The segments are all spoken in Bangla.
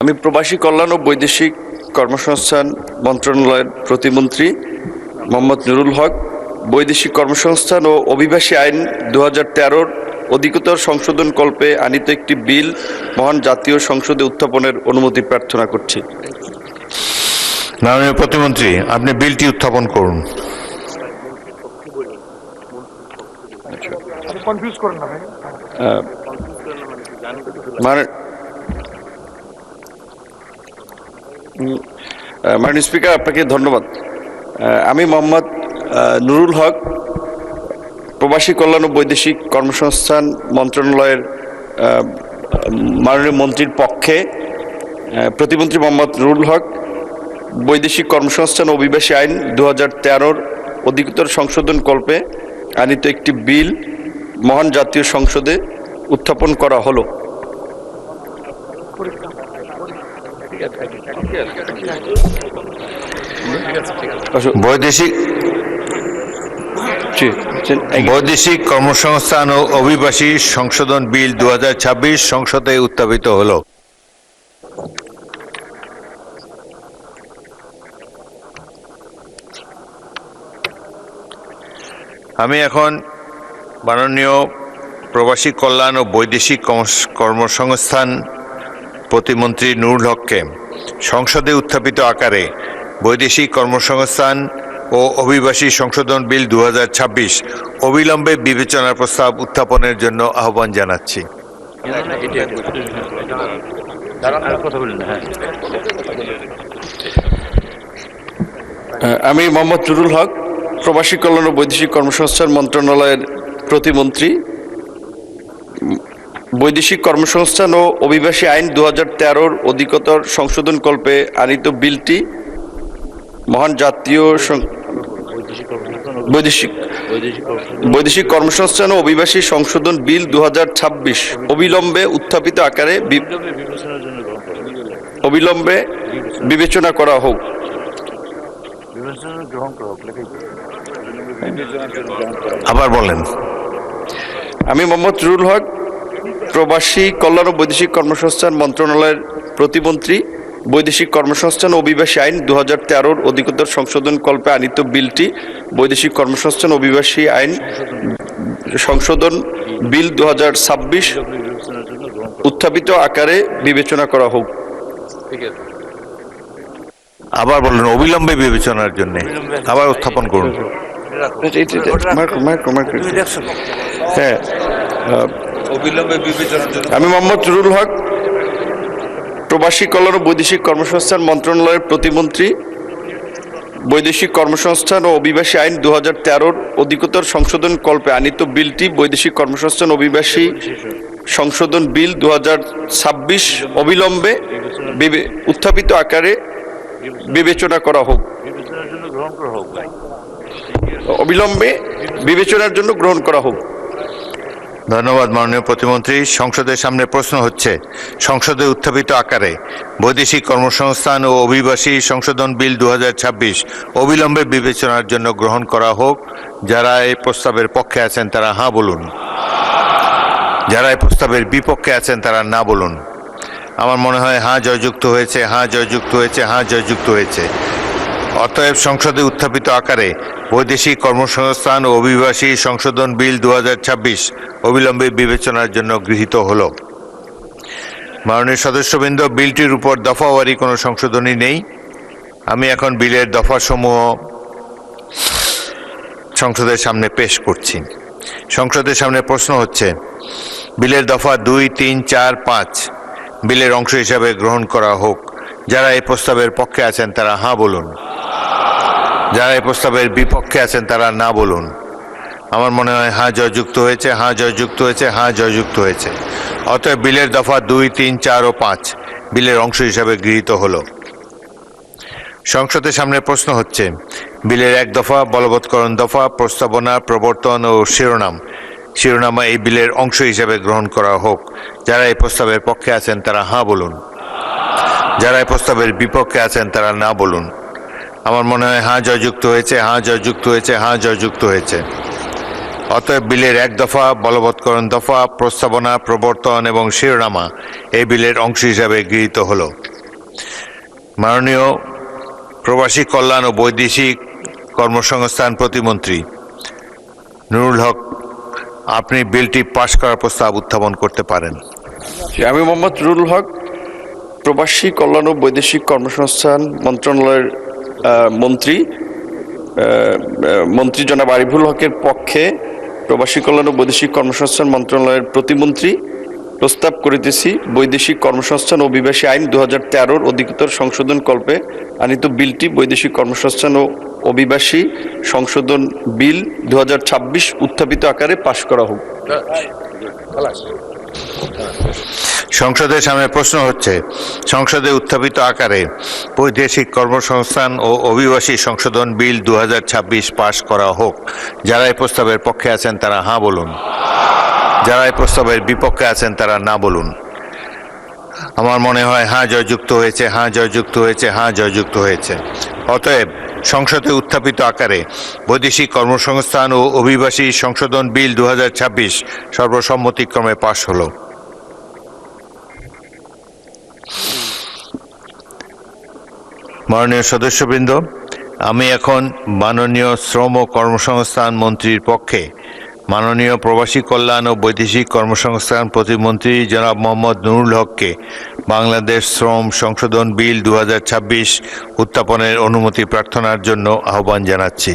আমি প্রবাসী কল্যাণ ও বৈদেশিক কর্মসংস্থান মন্ত্রণালয়ের প্রতিমন্ত্রী মোহাম্মদ নুরুল হক বৈদেশিক কর্মসংস্থান ও অভিবাসী আইন 2013-র অধিকতর সংশোধনকল্পে আনিত একটি বিল মহান জাতীয় সংসদে উত্থাপনের অনুমতি প্রার্থনা করছি। মাননীয় প্রতিমন্ত্রী, আপনি বিলটি উত্থাপন করুন। মাননীয় স্পিকার, আপনাকে ধন্যবাদ। আমি মোহাম্মদ নুরুল হক প্রবাসী কল্যাণ ও বৈদেশিক কর্মসংস্থান মন্ত্রণালয়ের মাননীয় মন্ত্রীর পক্ষে প্রতিমন্ত্রী মোহাম্মদ নুরুল হক বৈদেশিক কর্মসংস্থান ও অভিবাসী আইন 2013-র অধিকতর সংশোধনকল্পে আনিত একটি বিল মহান জাতীয় সংসদে উত্থাপন করা হলো। বৈদেশিক কর্মসংস্থান ও অভিবাসী সংশোধন বিল 2026 সংসদে উত্থাপিত হলো। আমি এখন মাননীয় প্রবাসী কল্যাণ ও বৈদেশিক কর্মসংস্থান প্রতিমন্ত্রী নুরুল হককে সংসদে উত্থাপিত আকারে বৈদেশিক কর্মসংস্থান ও অভিবাসী সংশোধন বিল 2026 অবিলম্বে বিবেচনার প্রস্তাব উত্থাপনের জন্য আহ্বান জানাচ্ছি। আমি মোহাম্মদ নুরুল হক প্রবাসী কল্যাণ ও বৈদেশিক কর্মসংস্থান মন্ত্রণালয়ের প্রতিমন্ত্রী বৈদেশিক কর্মসংস্থান ও অভিবাসী আইন 2013-র অধিকতর সংশোধনকল্পে আনিত বিলটি মহান জাতীয় বৈদেশিক কর্মসংস্থান ও অভিবাসী সংশোধন বিল 2026 অবিলম্বে উত্থাপিত আকারে অবিলম্বে বিবেচনা করা হোক। আবার বলেন। আমি মোহাম্মদ নুরুল হক প্রবাসী কল্যাণ ও বৈদেশিক কর্মসংস্থান মন্ত্রণালয়ের প্রতিমন্ত্রী বৈদেশিক কর্মসংস্থান ও অভিবাসী আইন 2013-র অধিকতর সংশোধনকল্পে আনিত বিলটি বৈদেশিক কর্মসংস্থান ও অভিবাসী আইন সংশোধন বিল 2026 উত্থাপিত আকারে বিবেচনা করা হোক। আবার বলুন, অবিলম্বে বিবেচনার জন্য আবার উত্থাপন করুন। হ্যাঁ, অবিলম্বে বিবেচনার জন্য আমি মোহাম্মদ নুরুল হক প্রবাসী কল্যাণ ও বৈদেশিক কর্মসংস্থান মন্ত্রণালয়ের প্রতিমন্ত্রী বৈদেশিক কর্মসংস্থান ও অভিবাসী আইন 2013-র অধিকতর সংশোধনকল্পে আনিত বিলটি বৈদেশিক কর্মসংস্থান অভিবাসী সংশোধন বিল 2026 অবিলম্বে উত্থাপিত আকারে বিবেচনা করা হোক। অবিলম্বে বিবেচনার জন্য গ্রহণ করা হোক। ধন্যবাদ মাননীয় প্রতিমন্ত্রী। সংসদের সামনে প্রশ্ন হচ্ছে, সংসদে উত্থাপিত আকারে বৈদেশিক কর্মসংস্থান ও অভিবাসী সংশোধন বিল 2026 অবিলম্বে বিবেচনার জন্য গ্রহণ করা হোক। যারা এই প্রস্তাবের পক্ষে আছেন তারা হাঁ বলুন, যারা এই প্রস্তাবের বিপক্ষে আছেন তারা না বলুন। আমার মনে হয় হাঁ জয়যুক্ত হয়েছে, হাঁ জয়যুক্ত হয়েছে, হাঁ জয়যুক্ত হয়েছে। অতএব সংসদে উত্থাপিত আকারে বৈদেশিক কর্মসংস্থান ও অভিবাসী সংশোধন বিল 2026 অবিলম্বে বিবেচনার জন্য গৃহীত হল। মাননীয় সদস্যবৃন্দ, বিলটির উপর দফাওয়ারি কোনো সংশোধনী নেই। আমি এখন বিলের দফাসমূহ সংসদের সামনে পেশ করছি। সংসদের সামনে প্রশ্ন হচ্ছে, বিলের দফা 2, 3, 4, 5 বিলের অংশ হিসাবে গ্রহণ করা হোক। যারা এই প্রস্তাবের পক্ষে আছেন তারা হাঁ বলুন, যারা এই প্রস্তাবের বিপক্ষে আছেন তারা না বলুন। আমার মনে হয় হাঁ জয়যুক্ত হয়েছে, হাঁ জয়যুক্ত হয়েছে, হাঁ জয়যুক্ত হয়েছে। অতএব বিলের দফা 2, 3, 4 ও 5 বিলের অংশ হিসাবে গৃহীত হল। সংসদের সামনে প্রশ্ন হচ্ছে, বিলের 1 দফা বলবৎকরণ দফা প্রস্তাবনা প্রবর্তন ও শিরোনামা এই বিলের অংশ হিসাবে গ্রহণ করা হোক। যারা এই প্রস্তাবের পক্ষে আছেন তারা হাঁ বলুন, যারা এই প্রস্তাবের বিপক্ষে আছেন তারা না বলুন। আমার মনে হয় হাঁ জয়যুক্ত হয়েছে, হাঁ জয়যুক্ত হয়েছে, হাঁ জয়যুক্ত হয়েছে। অতএব বিলের এক দফা, বলবৎকরণ দফা, প্রস্তাবনা, প্রবর্তন এবং শিরোনামা এই বিলের অংশ হিসাবে গৃহীত হল। মাননীয় প্রবাসী কল্যাণ ও বৈদেশিক কর্মসংস্থান প্রতিমন্ত্রী নুরুল হক, আপনি বিলটি পাশ করার প্রস্তাব উত্থাপন করতে পারেন। আমি মোহাম্মদ নুরুল হক, প্রবাসী কল্যাণ ও বৈদেশিক কর্মসংস্থান মন্ত্রণালয়ের মন্ত্রী জনাব আরিফুল হকের পক্ষে প্রবাসী কল্যাণ ও বৈদেশিক কর্মসংস্থান মন্ত্রণালয়ের প্রতিমন্ত্রী প্রস্তাব করিতেছি বৈদেশিক কর্মসংস্থান ও অভিবাসী আইন 2013 অধিকতর সংশোধন কল্পে আনিত বিলটি বৈদেশিক কর্মসংস্থান ও অভিবাসী সংশোধন বিল 2026 উত্থাপিত আকারে পাশ করা হোক। সংসদের সামনে প্রশ্ন হচ্ছে, সংসদে উত্থাপিত আকারে বৈদেশিক কর্মসংস্থান ও অভিবাসী সংশোধন বিল 2026 পাশ করা হোক। যারা এই প্রস্তাবের পক্ষে আছেন তারা হাঁ বলুন, যারা এই প্রস্তাবের বিপক্ষে আছেন তারা না বলুন। আমার মনে হয় হাঁ জয়যুক্ত হয়েছে, হাঁ জয়যুক্ত হয়েছে, হাঁ জয়যুক্ত হয়েছে। অতএব সংসদে উত্থাপিত আকারে বৈদেশিক কর্মসংস্থান ও অভিবাসী সংশোধন বিল 2026 সর্বসম্মতিক্রমে পাশ হল। মাননীয় সদস্যবৃন্দ, আমি এখন মাননীয় শ্রম ও কর্মসংস্থান মন্ত্রীর পক্ষে মাননীয় প্রবাসী কল্যাণ ও বৈদেশিক কর্মসংস্থান প্রতিমন্ত্রী জনাব মোহাম্মদ নুরুল হককে বাংলাদেশ শ্রম সংশোধন বিল 2026 উত্থাপনের অনুমতি প্রার্থনার জন্য আহ্বান জানাচ্ছি।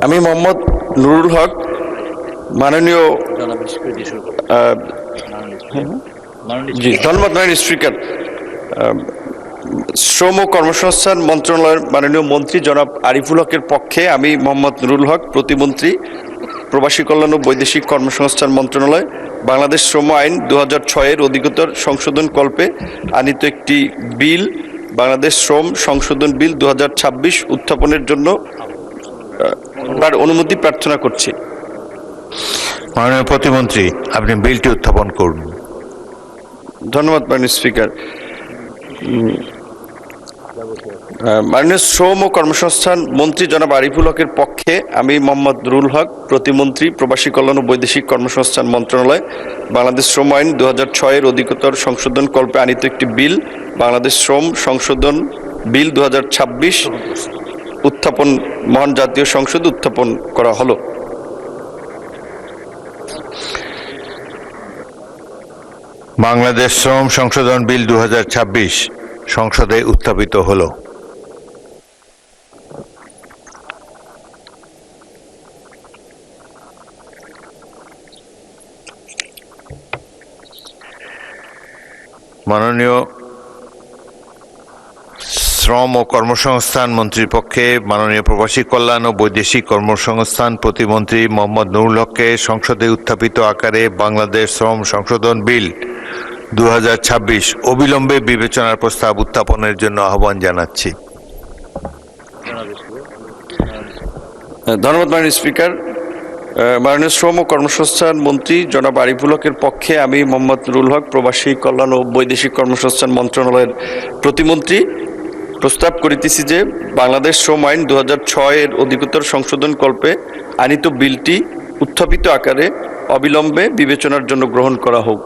আমি মোহাম্মদ নুরুল হক মাননীয় ধন্যবাদ মাননীয় স্পিকার, শ্রম ও কর্মসংস্থান মন্ত্রণালয়ের মাননীয় মন্ত্রী জনাব আরিফুল হকের পক্ষে আমি মোহাম্মদ নুরুল হক প্রতিমন্ত্রী প্রবাসী কল্যাণ ও বৈদেশিক কর্মসংস্থান মন্ত্রণালয় বাংলাদেশ শ্রম আইন 2006 অধিকতর সংশোধন কল্পে আনিত একটি বিল বাংলাদেশ শ্রম সংশোধন বিল 2026 উত্থাপনের জন্য তার অনুমতি প্রার্থনা করছি। মাননীয় প্রতিমন্ত্রী, আপনি বিলটি উত্থাপন করুন। ধন্যবাদ মাননীয় স্পিকার। মাননীয় শ্রম ও কর্মসংস্থান মন্ত্রী জনাব আরিফুল হকের পক্ষে আমি মোহাম্মদ নুরুল হক প্রতিমন্ত্রী প্রবাসী কল্যাণ ও বৈদেশিক কর্মসংস্থান মন্ত্রণালয় বাংলাদেশ শ্রম আইন 2006 অধিকতর সংশোধন কল্পে আনিত একটি বিল বাংলাদেশ শ্রম সংশোধন বিল 2026 উত্থাপন মহান জাতীয় সংসদে উত্থাপন করা হলো। বাংলাদেশ শ্রম সংশোধন বিল 2026 সংসদে উত্থাপিত হলো। মাননীয় শ্রম ও কর্মসংস্থান মন্ত্রীর পক্ষে মাননীয় প্রবাসী কল্যাণ ও বৈদেশিক কর্মসংস্থান প্রতিমন্ত্রী মোহাম্মদ নুরুল হককে সংসদে উত্থাপিত আকারে বাংলাদেশ শ্রম সংশোধন বিল 2026 অবিলম্বে বিবেচনার প্রস্তাব উত্থাপনের জন্য আহ্বান জানাচ্ছি। ধন্যবাদ মাননীয় স্পিকার। মাননীয় শ্রম ও কর্মসংস্থান মন্ত্রী জনাব আরিফুল হকের পক্ষে আমি মোহাম্মদ নুরুল হক প্রবাসী কল্যাণ ও বৈদেশিক কর্মসংস্থান মন্ত্রণালয়ের প্রতিমন্ত্রী প্রস্তাব করিতেছি যে বাংলাদেশ শ্রম আইন 2006 অধিকতর সংশোধন কল্পে আনিত বিলটি উত্থাপিত আকারে অবিলম্বে বিবেচনার জন্য গ্রহণ করা হোক।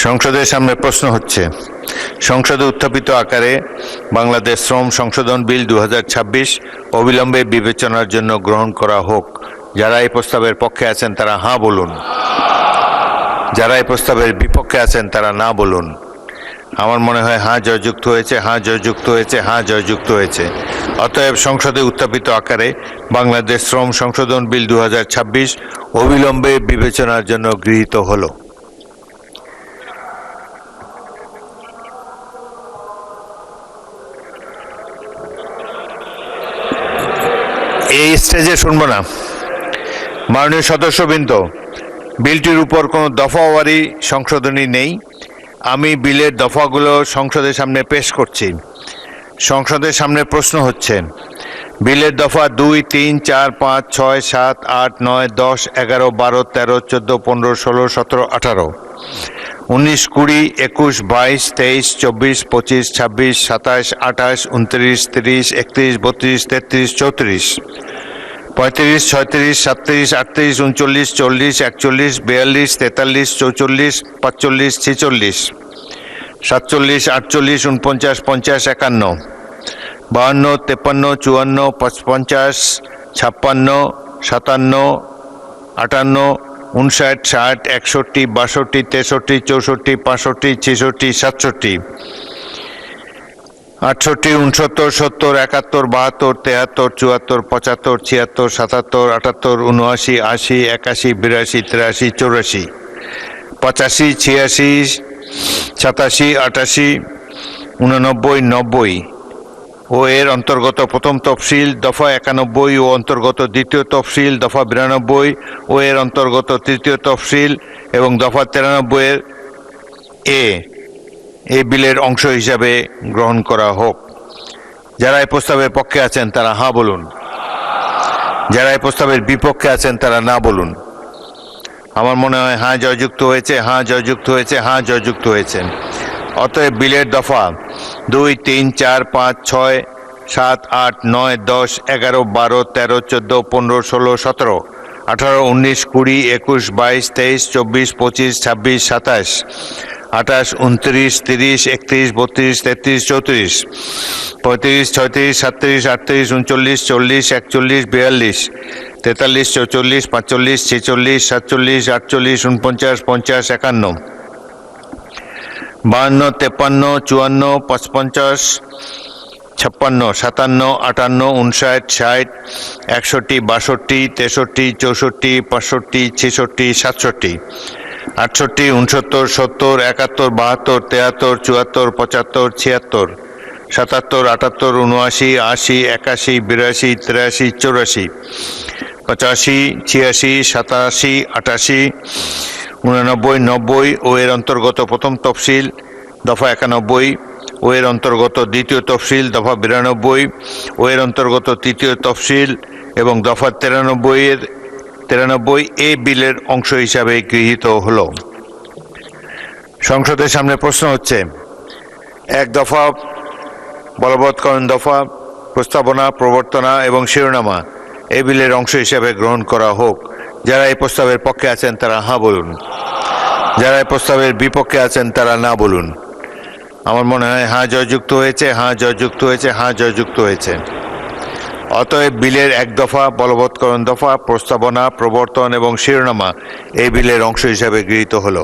সংসদের সামনে প্রশ্ন হচ্ছে, সংসদে উত্থাপিত আকারে বাংলাদেশ শ্রম সংশোধন বিল 2026 অবিলম্বে বিবেচনার জন্য গ্রহণ করা হোক। যারা এই প্রস্তাবের পক্ষে আছেন তারা হাঁ বলুন, যারা এই প্রস্তাবের বিপক্ষে আছেন তারা না বলুন। আমার মনে হয় হাঁ জয়যুক্ত হয়েছে, হাঁ জয়যুক্ত হয়েছে, হাঁ জয়যুক্ত হয়েছে। অতএব সংসদে উত্থাপিত আকারে বাংলাদেশ শ্রম সংশোধন বিল 2026 অবিলম্বে বিবেচনার জন্য গৃহীত হলো। এই স্টেজে শুনবো না। মাননীয় সদস্যবৃন্দ, বিলটির উপর কোনো দফাওয়ারি সংশোধনী নেই। আমি বিলের দফাগুলো সংসদের সামনে পেশ করছি। সংসদের সামনে প্রশ্ন হচ্ছে, বিলের দফা 2, 3, 4, 5, 6, 7, 8, 9, 10, 11, 12, 13, 14, 15, 16, 17, 18 19, 20, 21, 22, 23, 24, 25, 26, 27, 28, 29, 30, 31, 32, 33, 34, 35, 36, 37, 38, 39, 40, 41, 42, 43, 44, 45, 46, 47, 48, 49, 50, 51, 52, 53, 54, 55, 56, 57, 58, 59, 60, 61, 62, 63, 64, 65, 66, 67, 68, 69, 70, 71, 72, 73, 74, 75, 76, 77, 78, 79, 80, 81, 82, 83, 84, 85, 86, 87, 88, 89, 90 ও এর অন্তর্গত প্রথম তফসিল দফা 91 ও অন্তর্গত দ্বিতীয় তফসিল দফা 92 ও এর অন্তর্গত তৃতীয় তফসিল এবং দফা 93 এর এই বিলের অংশ হিসাবে গ্রহণ করা হোক। যারা এই প্রস্তাবের পক্ষে আছেন তারা হ্যাঁ বলুন, যারা এই প্রস্তাবের বিপক্ষে আছেন তারা না বলুন। আমার মনে হয় হ্যাঁ জয়যুক্ত হয়েছে, হ্যাঁ জয়যুক্ত হয়েছে, হ্যাঁ জয়যুক্ত হয়েছে। অতএব বিলের দফা 2, 3, 4, 5, 6, 7, 8, 9, 10, 11, 12, 13, 14, 15, 16, 17, 18, 19, 20, 21, 22, 23, 24, 25, 26, 27, 28, 29, 30, 31, 32, 33, 34, 35, 36, 37, 38, 39, 40, 41, 42, 43, 44, 45, 46, 47, 48, 49, 50, 51, 52, 53, 54, 55, 56, 57, 58, 59, 60, 61, 62, 63, 64, 65, 66, 67, 68, 69, 70, 71, 72, 73, 74, 75, 76, 77, 78, 79, 80, 81, 82, 83, 84, 85, 86, 87, 88, 89, 90 ও এর অন্তর্গত প্রথম তফসিল দফা 91 ও এর অন্তর্গত দ্বিতীয় তফসিল দফা 92 ও এর অন্তর্গত তৃতীয় তফসিল এবং দফা 93 এ বিলের অংশ হিসাবে গৃহীত হলো। সংসদের সামনে প্রশ্ন হচ্ছে, এক দফা, বলবৎকরণ দফা, প্রস্তাবনা, প্রবর্তনা এবং শিরোনামা এই বিলের অংশ হিসাবে গ্রহণ করা হোক। যারা এই প্রস্তাবের পক্ষে আছেন তারা হ্যাঁ বলুন, যারা এই প্রস্তাবের বিপক্ষে আছেন তারা না বলুন। আমার মনে হয় হ্যাঁ জয়যুক্ত হয়েছে, হ্যাঁ জয়যুক্ত হয়েছে, হ্যাঁ জয়যুক্ত হয়েছে। অতএব বিলের এক দফা, বলবৎকরণ দফা, প্রস্তাবনা, প্রবর্তন এবং শিরোনামা এই বিলের অংশ হিসাবে গৃহীত হলো।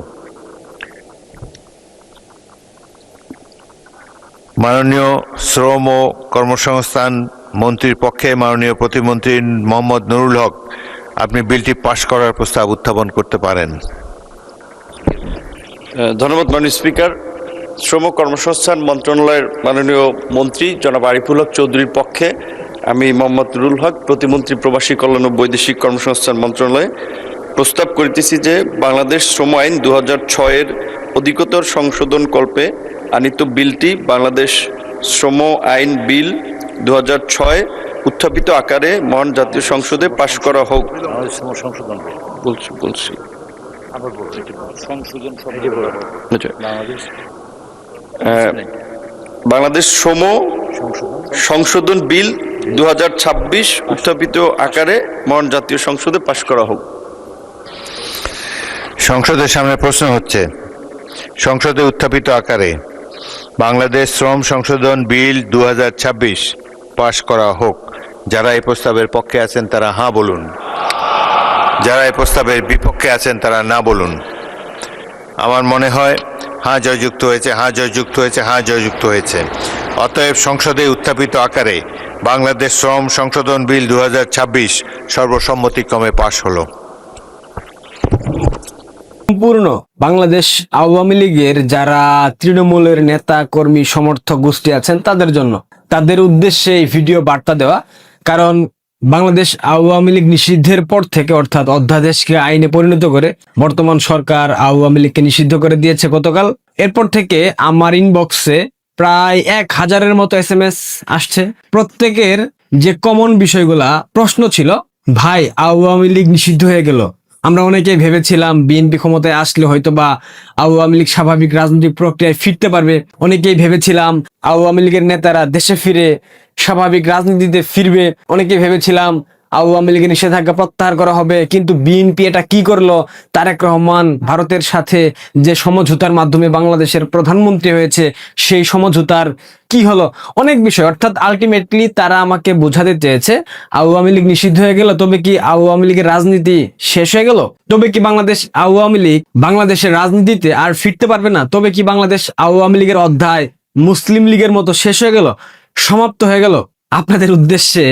মাননীয় শ্রম ও কর্মসংস্থান মন্ত্রীর পক্ষে মাননীয় প্রতিমন্ত্রী মোহাম্মদ নুরুল হক, আপনি বিলটি পাশ করার প্রস্তাব উত্থাপন করতে পারেন। ধন্যবাদ মাননীয় স্পিকার। শ্রম কর্মসংস্থান মন্ত্রণালয়ের মাননীয় মন্ত্রী জনাব আরিফুল হক চৌধুরীর পক্ষে আমি মোহাম্মদ নুরুল হক, প্রতিমন্ত্রী প্রবাসী কল্যাণ ও বৈদেশিক কর্মসংস্থান মন্ত্রণালয়ে প্রস্তাব করিতেছি যে বাংলাদেশ শ্রম আইন 2006-এর অধিকতর সংশোধন কল্পে আনিত বিলটি বাংলাদেশ শ্রম আইন বিল 2006 উত্থাপিত আকারে মহান জাতীয় সংসদে পাশ করা হোক। বলছি বাংলাদেশ শ্রম সংশোধন বিল 2026 উত্থাপিত আকারে মহান জাতীয় সংসদে পাশ করা হোক। সংসদের সামনে প্রশ্ন হচ্ছে, সংসদে উত্থাপিত আকারে বাংলাদেশ শ্রম সংশোধন বিল 2026 পাশ করা হোক। যারা এই প্রস্তাবের পক্ষে আছেন তারা হ্যাঁ বলুন, যারা এই প্রস্তাবের বিপক্ষে আছেন তারা না বলুন। আমার মনে হয় হ্যাঁ জয়যুক্ত হয়েছে, হ্যাঁ জয়যুক্ত হয়েছে, হ্যাঁ জয়যুক্ত হয়েছে। অতএব সংসদে উত্থাপিত আকারে বাংলাদেশ শ্রম সংশোধন বিল 2026 সর্বসম্মতিক্রমে পাশ হলো। সম্পূর্ণ বাংলাদেশ আওয়ামী লীগের যারা তৃণমূলের নেতা কর্মী সমর্থক গোষ্ঠী আছেন তাদের জন্য, তাদের উদ্দেশ্যে এই ভিডিও বার্তা দেওয়া। কারণ বাংলাদেশ আওয়ামী লীগ নিষিদ্ধের পর থেকে, অর্থাৎ অধ্যাদেশকে আইনে পরিণত করে বর্তমান সরকার আওয়ামী লীগকে নিষিদ্ধ করে দিয়েছে গতকাল। এরপর থেকে আমার ইনবক্সে প্রায় 1000-এর মতো SMS আসছে। প্রত্যেকের যে কমন বিষয়গুলা প্রশ্ন ছিল, ভাই আওয়ামী লীগ নিষিদ্ধ হয়ে গেল, আমরা অনেকেই ভেবেছিলাম বিএনপি ক্ষমতায় আসলে হয়তো বা আওয়ামী লীগ স্বাভাবিক রাজনৈতিক প্রক্রিয়ায় ফিরতে পারবে। অনেকেই ভেবেছিলাম আওয়ামী লীগের নেতারা দেশে ফিরে স্বাভাবিক রাজনীতিতে ফিরবে। অনেকেই ভেবেছিলাম আওয়ামী লীগের নিষেধাজ্ঞা প্রত্যাহার করা হবে। কিন্তু বিএনপি এটা কি করলো? তারেক রহমান ভারতের সাথে যে সমঝোতার মাধ্যমে বাংলাদেশের প্রধানমন্ত্রী হয়েছে, সেই সমঝোতার কি হলো? অনেক বিষয়, অর্থাৎ আলটিমেটলি তারা আমাকে বোঝাতে চেয়েছে আওয়ামী লীগ নিষিদ্ধ হয়ে গেল, তবে কি আওয়ামী লীগের রাজনীতি শেষ হয়ে গেল? তবে কি বাংলাদেশ আওয়ামী লীগ বাংলাদেশের রাজনীতিতে আর ফিরতে পারবে না? তবে কি বাংলাদেশ আওয়ামী লীগের অধ্যায় মুসলিম লীগের মতো শেষ হয়ে গেল, সমাপ্ত হয়ে গেল? আপনাদের উদ্দেশ্যে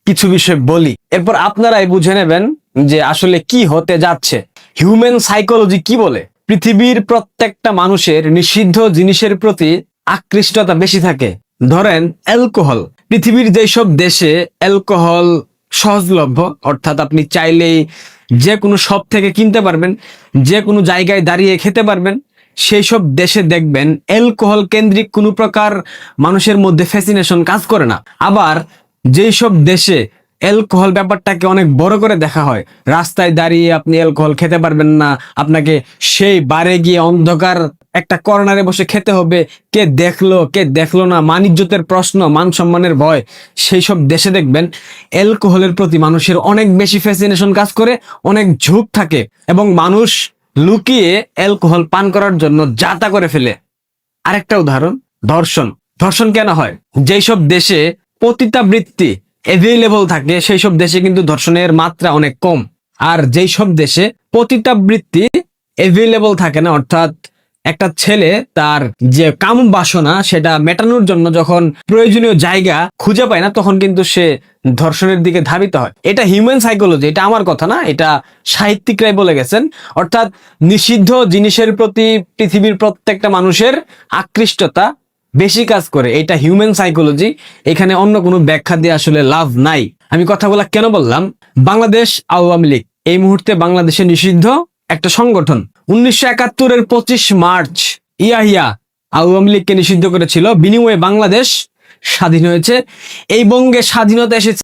কিছু বিষয় বলি, এরপর আপনারাই বুঝে নেবেন যে আসলে কি হতে যাচ্ছে। হিউম্যান সাইকোলজি কি বলে? পৃথিবীর প্রত্যেকটা মানুষের নিষিদ্ধ জিনিসের প্রতি আকৃষ্টতা বেশি থাকে। ধরেন অ্যালকোহল, পৃথিবীর যেসব দেশে অ্যালকোহল সহজলভ্য, অর্থাৎ আপনি চাইলেই যে কোনো শপ থেকে কিনতে পারবেন, যে কোনো জায়গায় দাঁড়িয়ে খেতে পারবেন, সেই সব দেশে দেখবেন অ্যালকোহল কেন্দ্রিক কোনো প্রকার মানুষের মধ্যে ফ্যাসিনেশন কাজ করে না। আবার যেই সব দেশে অ্যালকোহল ব্যাপারটাকে অনেক বড় করে দেখা হয়, রাস্তায় দাঁড়িয়ে আপনি অ্যালকোহল খেতে পারবেন না, আপনাকে সেই বারে গিয়ে অন্ধকার একটা কর্নারে বসে খেতে হবে, কে দেখলো কে দেখলো না, মান ইজ্জতের প্রশ্ন, মান সম্মানের ভয়, সেই সব দেশে দেখবেন অ্যালকোহলের প্রতি মানুষের অনেক বেশি ফ্যাসিনেশন কাজ করে, অনেক ঝোঁক থাকে এবং মানুষ লুকিয়ে অ্যালকোহল পান করার জন্য যা তা করে ফেলে। আরেকটা উদাহরণ, ধর্ষণ। ধর্ষণ কেন হয়? যেই সব দেশে পতিতাবৃত্তি অ্যাভেলেবল থাকে, সেই সব দেশে কিন্তু ধর্ষণের মাত্রা অনেক কম। আর যেই সব দেশে পতিতাবৃত্তি অ্যাভেলেবল থাকে না, অর্থাৎ একটা ছেলে তার যে কাম বাসনা সেটা মেটানোর জন্য যখন প্রয়োজনীয় জায়গা খুঁজে পায় না, তখন কিন্তু সে ধর্ষণের দিকে ধাবিত হয়। এটা হিউম্যান সাইকোলজি, এটা আমার কথা না, এটা সাহিত্যিকরাই বলে গেছেন। অর্থাৎ নিষিদ্ধ জিনিসের প্রতি পৃথিবীর প্রত্যেকটা মানুষের আকৃষ্টতা বেশি কাজ করে, এটা হিউম্যান সাইকোলজি। এখানে অন্য কোনো ব্যাখ্যা দিয়ে আসলে লাভ নাই। আমি কথাগুলো কেন বললাম? বাংলাদেশ আওয়ামী লীগ এই মুহূর্তে বাংলাদেশে নিষিদ্ধ একটা সংগঠন। 1971-এর 25 মার্চ ইয়াহিয়া আওয়ামী লীগকে নিষিদ্ধ করেছিল, বিনিময়ে বাংলাদেশ স্বাধীন হয়েছে। এই বঙ্গে স্বাধীনতা এসেছে